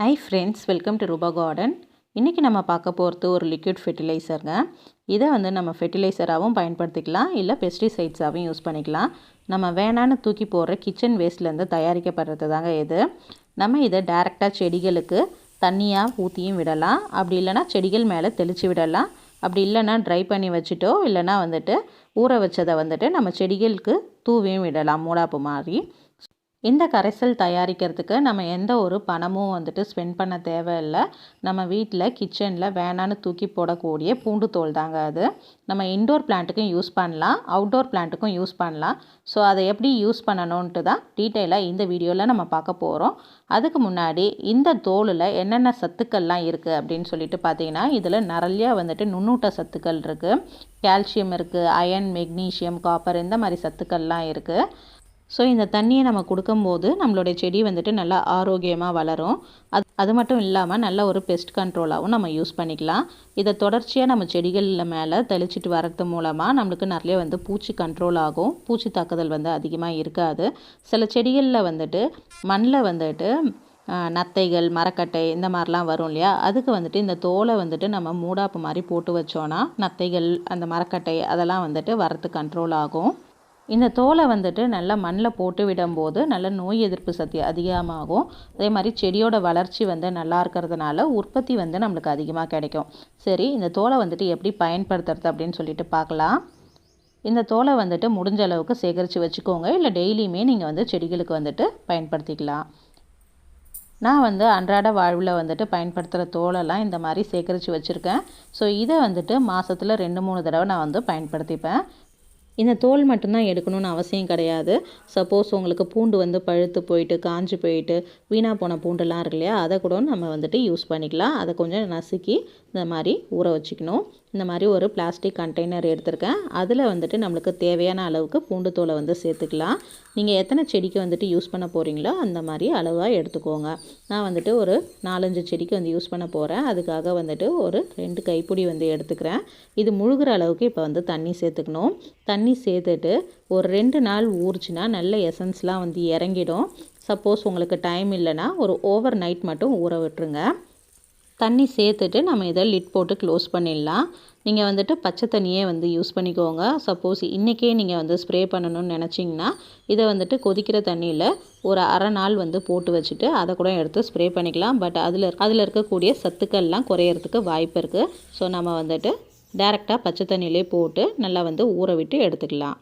Hi friends, welcome to Ruba Garden. இன்றைக்கி நம்ம பார்க்க போகிறது ஒரு லிக்விட் ஃபெர்டிலைசருங்க. இதை நம்ம ஃபெர்டிலைசராகவும் பயன்படுத்திக்கலாம், இல்லை பெஸ்டிசைட்ஸாகவும் யூஸ் பண்ணிக்கலாம். நம்ம வேணான்னு தூக்கி போடுற கிச்சன் வேஸ்ட்லேருந்து தயாரிக்கப்படுறது தாங்க இது. நம்ம இதை டைரெக்டாக செடிகளுக்கு தண்ணியாக ஊற்றியும் விடலாம், அப்படி இல்லைனா செடிகள் மேலே தெளித்து விடலாம். அப்படி இல்லைனா ட்ரை பண்ணி வச்சுட்டோ இல்லைனா ஊற வச்சதை நம்ம செடிகளுக்கு தூவியும் விடலாம், மூடாப்பு மாதிரி. இந்த கரைசல் தயாரிக்கிறதுக்கு நம்ம எந்த ஒரு பணமும் ஸ்பெண்ட் பண்ண தேவையில்லை. நம்ம வீட்டில் கிச்சனில் வேணான்னு தூக்கி போடக்கூடிய பூண்டு தோல் தாங்க அது. நம்ம இன்டோர் பிளான்ட்டுக்கும் யூஸ் பண்ணலாம், அவுட்டோர் பிளான்ட்டுக்கும் யூஸ் பண்ணலாம். ஸோ அதை எப்படி யூஸ் பண்ணணுன்ட்டு தான் டீட்டெயிலாக இந்த வீடியோவில் நம்ம பார்க்க போகிறோம். அதுக்கு முன்னாடி இந்த தோலில் என்னென்ன சத்துக்கள்லாம் இருக்குது அப்படின்னு சொல்லிட்டு பார்த்தீங்கன்னா, இதில் நிறையா நுண்ணூட்ட சத்துக்கள் இருக்குது. கால்சியம் இருக்குது, அயன், மெக்னீஷியம், காப்பர், இந்த மாதிரி சத்துக்கள்லாம் இருக்குது. ஸோ இந்த தண்ணியை நம்ம கொடுக்கும்போது நம்மளுடைய செடி நல்லா ஆரோக்கியமாக வளரும். அது மட்டும் இல்லாமல் நல்ல ஒரு பெஸ்ட் கண்ட்ரோலாகவும் நம்ம யூஸ் பண்ணிக்கலாம். இதை தொடர்ச்சியாக நம்ம செடிகளில் மேலே தெளிச்சிட்டு வரது மூலமாக நம்மளுக்கு நிறைய பூச்சி கண்ட்ரோல் ஆகும். பூச்சி தாக்குதல் அதிகமாக இருக்காது. சில செடிகளில் மண்ணில் நத்தைகள், மரக்கட்டை இந்த மாதிரிலாம் வரும் இல்லையா, அதுக்கு இந்த தோலை நம்ம மூடாப்பு மாதிரி போட்டு வச்சோன்னா நத்தைகள், அந்த மரக்கட்டை அதெல்லாம் வரத்து கண்ட்ரோல் ஆகும். இந்த தோலை நல்லா மண்ணில் போட்டு விடும்போது நல்ல நோய் எதிர்ப்பு சக்தி அதிகமாகும். அதே மாதிரி செடியோட வளர்ச்சி நல்லா இருக்கிறதுனால உற்பத்தி நம்மளுக்கு அதிகமாக கிடைக்கும். சரி, இந்த தோலை எப்படி பயன்படுத்துறது அப்படின்னு சொல்லிட்டு பார்க்கலாம். இந்த தோலை முடிஞ்ச அளவுக்கு சேகரித்து வச்சுக்கோங்க, இல்லை டெய்லியுமே நீங்கள் செடிகளுக்கு பயன்படுத்திக்கலாம். நான் அன்றாட வாழ்வில் பயன்படுத்துகிற தோலெல்லாம் இந்த மாதிரி சேகரித்து வச்சுருக்கேன். ஸோ இதை மாதத்தில் 2-3 தடவை நான் பயன்படுத்திப்பேன். இந்த தோல் மட்டும்தான் எடுக்கணும்னு அவசியம் கிடையாது. சப்போஸ் உங்களுக்கு பூண்டு பழுத்து போயிட்டு காஞ்சி போயிட்டு வீணாக போன பூண்டெல்லாம் இருக்கு இல்லையா, அதை கூட நம்ம யூஸ் பண்ணிக்கலாம். அதை கொஞ்சம் நசுக்கி இந்த மாதிரி ஊற வச்சுக்கணும். இந்த மாதிரி ஒரு பிளாஸ்டிக் கண்டெய்னர் எடுத்திருக்கேன். அதில் நம்மளுக்கு தேவையான அளவுக்கு பூண்டு தோலை சேர்த்துக்கலாம். நீங்கள் எத்தனை செடிக்கு யூஸ் பண்ண போகிறீங்களோ அந்த மாதிரி அளவாக எடுத்துக்கோங்க. நான் ஒரு 4-5 செடிக்கு யூஸ் பண்ண போகிறேன். அதுக்காக ஒரு 2 கைப்பிடி எடுத்துக்கிறேன். இது முழுகிற அளவுக்கு இப்போ தண்ணி சேர்த்துக்கணும். தண்ணி சேர்த்துட்டு ஒரு 2 நாள் ஊறிச்சுன்னா நல்ல எசன்ஸ்லாம் இறங்கிடும். சப்போஸ் உங்களுக்கு டைம் இல்லைன்னா ஒரு ஓவர் நைட் மட்டும் ஊற விட்டுருங்க. தண்ணி சேர்த்துட்டு நம்ம இதை லிட் போட்டு க்ளோஸ் பண்ணிடலாம். நீங்கள் பச்சை தண்ணியே யூஸ் பண்ணிக்கோங்க. சப்போஸ் இன்றைக்கே நீங்கள் ஸ்ப்ரே பண்ணணும்னு நினச்சிங்கன்னா இதை கொதிக்கிற தண்ணியில் ஒரு அரை நாள் போட்டு வச்சுட்டு அதை கூட எடுத்து ஸ்ப்ரே பண்ணிக்கலாம். பட் அதில் இருக்கக்கூடிய சத்துக்கள்லாம் குறையிறதுக்கு வாய்ப்பு இருக்குது. ஸோ நம்ம டைரெக்டாக பச்சை தண்ணியிலே போட்டு நல்லா ஊற விட்டு எடுத்துக்கலாம்.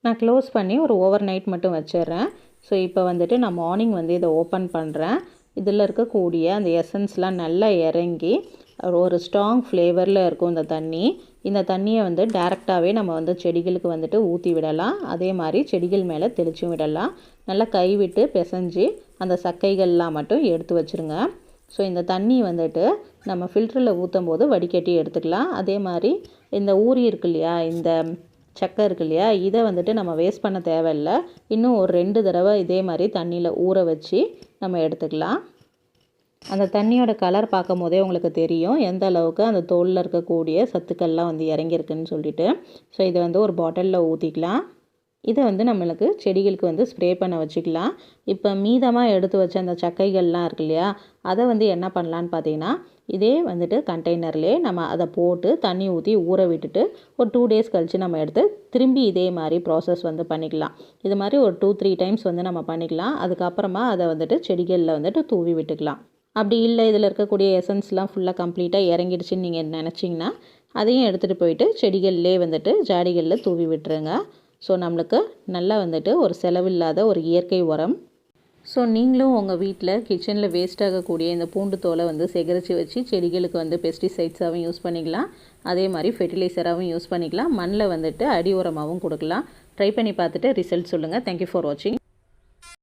நான் க்ளோஸ் பண்ணி ஒரு ஓவர் நைட் மட்டும் வச்சிடுறேன். ஸோ இப்போ நான் மார்னிங் இதை ஓப்பன் பண்ணுறேன். இதில் இருக்கக்கூடிய அந்த எசன்ஸ்லாம் நல்லா இறங்கி ஒரு ஸ்ட்ராங் ஃப்ளேவரில் இருக்கும் இந்த தண்ணி. இந்த தண்ணியை டேரெக்டாகவே நம்ம செடிகளுக்கு ஊற்றி விடலாம். அதே மாதிரி செடிகள் மேலே தெளிச்சும் விடலாம். நல்லா கைவிட்டு பிசைஞ்சு அந்த சக்கைகள்லாம் மட்டும் எடுத்து வச்சுருங்க. ஸோ இந்த தண்ணி நம்ம ஃபில்டரில் ஊற்றும் போது வடிகட்டி எடுத்துக்கலாம். அதே மாதிரி இந்த ஊறி இருக்கு இல்லையா, இந்த சக்கை இருக்கு இல்லையா, இதை நம்ம வேஸ்ட் பண்ண தேவையில்லை. இன்னும் ஒரு 2 தடவை இதே மாதிரி தண்ணியில் ஊற வச்சு நம்ம எடுத்துக்கலாம். அந்த தண்ணியோட கலர் பார்க்கும் போதே உங்களுக்கு தெரியும் எந்த அளவுக்கு அந்த தோலில் இருக்கக்கூடிய சத்துக்கள்லாம் இறங்கியிருக்குன்னு சொல்லிட்டு. ஸோ இதை ஒரு பாட்டிலில் ஊற்றிக்கலாம். இதை நம்மளுக்கு செடிகளுக்கு ஸ்ப்ரே பண்ண வச்சுக்கலாம். இப்போ மீதமாக எடுத்து வச்ச அந்த சக்கைகள்லாம் இருக்கு இல்லையா, அதை என்ன பண்ணலான்னு பார்த்தீங்கன்னா, இதே கண்டெய்னர்லேயே நம்ம அதை போட்டு தண்ணி ஊற்றி ஊற விட்டுட்டு ஒரு 2 டேஸ் கழித்து நம்ம எடுத்து திரும்பி இதே மாதிரி ப்ராசஸ் பண்ணிக்கலாம். இது மாதிரி ஒரு 2-3 டைம்ஸ் நம்ம பண்ணிக்கலாம். அதுக்கப்புறமா அதை செடிகளில் தூவி விட்டுக்கலாம். அப்படி இல்லை இதில் இருக்கக்கூடிய எசன்ஸ்லாம் ஃபுல்லாக கம்ப்ளீட்டாக இறங்கிடுச்சின்னு நீங்கள் நினச்சிங்கன்னா அதையும் எடுத்துகிட்டு போயிட்டு செடிகள்லே ஜாடிகளில் தூவி விட்டுருங்க. ஸோ நம்மளுக்கு நல்லா ஒரு செலவில்லாத ஒரு இயற்கை உரம். ஸோ நீங்களும் உங்கள் வீட்டில் கிச்சனில் வேஸ்ட் ஆகக்கூடிய இந்த பூண்டு தோலை சேகரித்து வச்சு செடிகளுக்கு பெஸ்டிசைட்ஸாகவும் யூஸ் பண்ணிக்கலாம். அதே மாதிரி ஃபெர்டிலைசராகவும் யூஸ் பண்ணிக்கலாம். மண்ணில் அடி உரமாகவும் கொடுக்கலாம். ட்ரை பண்ணி பார்த்துட்டு ரிசல்ட் சொல்லுங்கள். தேங்க்யூ ஃபார் வாட்சிங்.